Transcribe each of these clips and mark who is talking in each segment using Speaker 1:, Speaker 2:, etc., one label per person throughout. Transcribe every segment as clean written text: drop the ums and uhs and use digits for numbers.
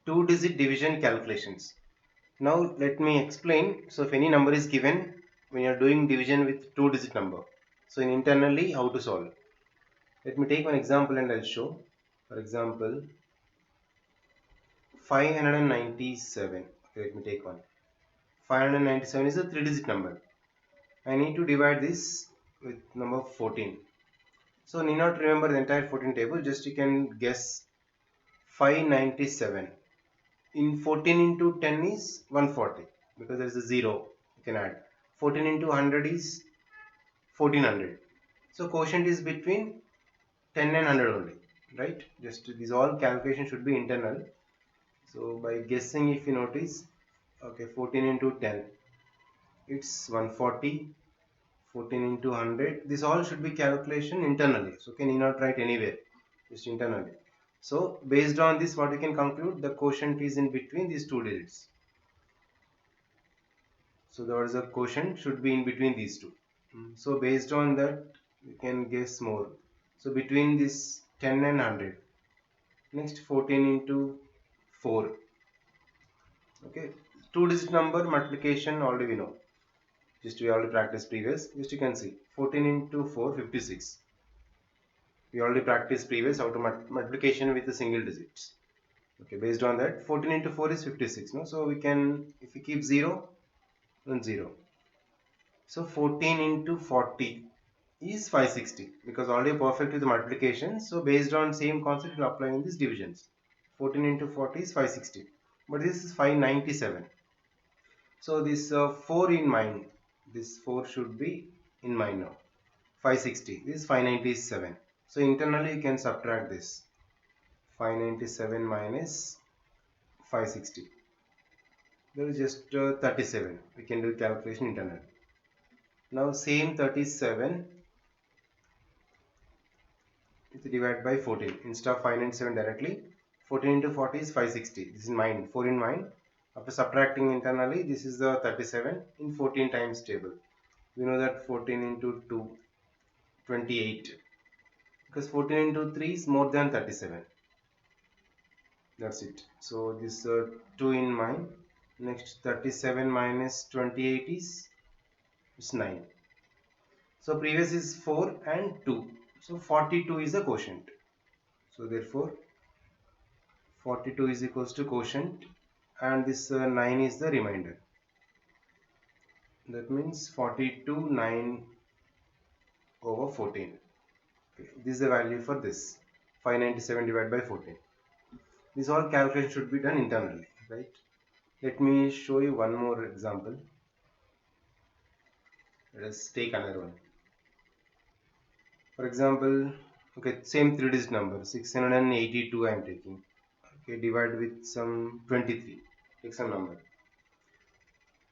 Speaker 1: two-digit division calculations. Now let me explain. So if any number is given when you are doing division with two-digit number, so in internally how to solve. Let me take one example and I'll show. For example, 597. Okay, let me take one. 597 is a three-digit number. I need to divide this with number 14. So need not remember the entire 14 table. Just you can guess 597. In 14 into 10 is 140 because there is a 0 you can add. 14 into 100 is 1400. So quotient is between 10 and 100 only, right? Just these all calculations should be internal. So by guessing, if you notice, okay, 14 into 10, it's 140. 14 into 100, this all should be calculation internally, so can you not write anywhere, just internally. So based on this, what we can conclude, the quotient is in between these two digits. So there is a quotient should be in between these two. So based on that, we can guess more. So between this 10 and 100. Next 14 into 4. Okay, two digit number multiplication already we know. Just we already practiced previous. Just you can see 14 into 4, 56. We already practiced previous how to multiplication with the single digits. Okay, based on that 14 into 4 is 56. No, so we can, if we keep 0, then 0. So 14 into 40 is 560 because already perfect with the multiplication. So based on same concept we apply in these divisions. 14 into 40 is 560, but this is 597. So this 4 in mind, this 4 should be in mind now. 560, this is 597. So internally you can subtract this. 597 minus 560. There is just 37. We can do calculation internally. Now same 37 is divided by 14. Instead of 597 directly, 14 into 40 is 560. This is mine, 4 in mine. After subtracting internally, this is the 37 in 14 times table. We know that 14 into 2, 28. Because 14 into 3 is more than 37. That's it. So this 2 in mine. Next 37 minus 28 is it's 9. So previous is 4 and 2. So 42 is the quotient. So therefore 42 is equals to quotient and this 9 is the remainder. That means 42 9 over 14. Okay. This is the value for this 597 divided by 14. This all calculation should be done internally, right? Let me show you one more example. Let us take another one. For example, okay, same three-digit number 682 I am taking. Okay, divide with some 23. Take some number.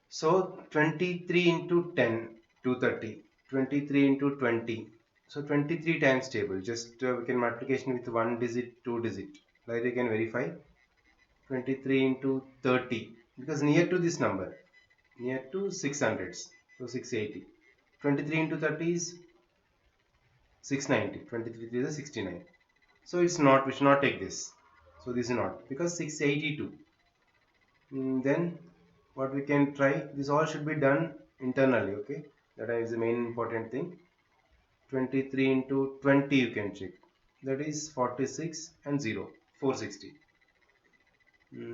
Speaker 1: So 23 into 10, 230. 23 into 20. So 23 times table. Just we can multiplication with one digit, two digit. Like you can verify. 23 into 30. Because near to this number, near to 600s. So 680. 23 into 30 is 690. 23 is 69. So it's not, we should not take this. So this is not because 682. Then what we can try, this all should be done internally. Okay, that is the main important thing. 23 into 20 you can check, that is 46 and 0, 460.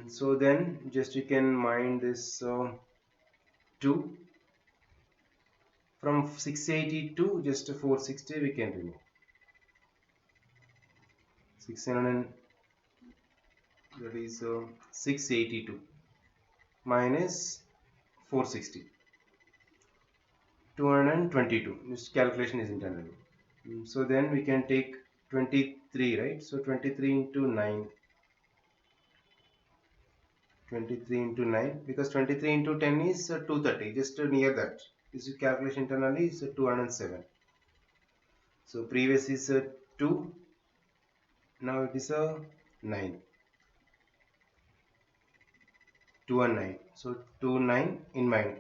Speaker 1: So then just you can mind this 2 from 682, just 460 we can remove. 600, that is 682 minus 460, 222. This calculation is internally. So then we can take 23, right? So 23 into 9. 23 into 9 because 23 into 10 is 230, just near that. This is calculation internally is 207. So previous is 2, now it is 9. 2 and 9. So 2 9 in mind.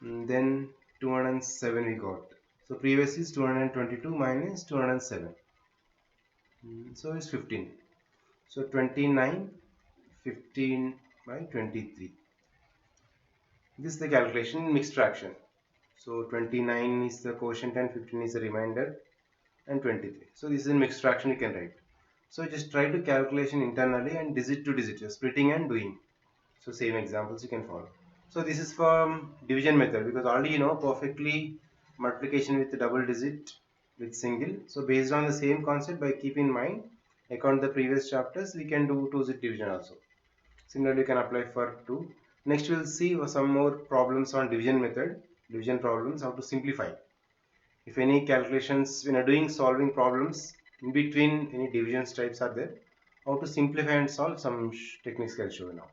Speaker 1: Then 207 we got. So previous is 222 minus 207. So it's 15. So 29 15 by 23. This is the calculation in mixed fraction. So 29 is the quotient and 15 is the remainder and 23. So this is in mixed fraction you can write. So just try to calculation internally and digit to digit, splitting and doing. So same examples you can follow. So this is from division method, because already you know perfectly multiplication with double digit with single. So based on the same concept, by keep in mind account the previous chapters, we can do two-digit division also. Similarly you can apply for 2. Next we'll see some more problems on division method, division problems, how to simplify. If any calculations when you're doing solving problems in between any division types are there, how to simplify and solve some techniques I'll show you now.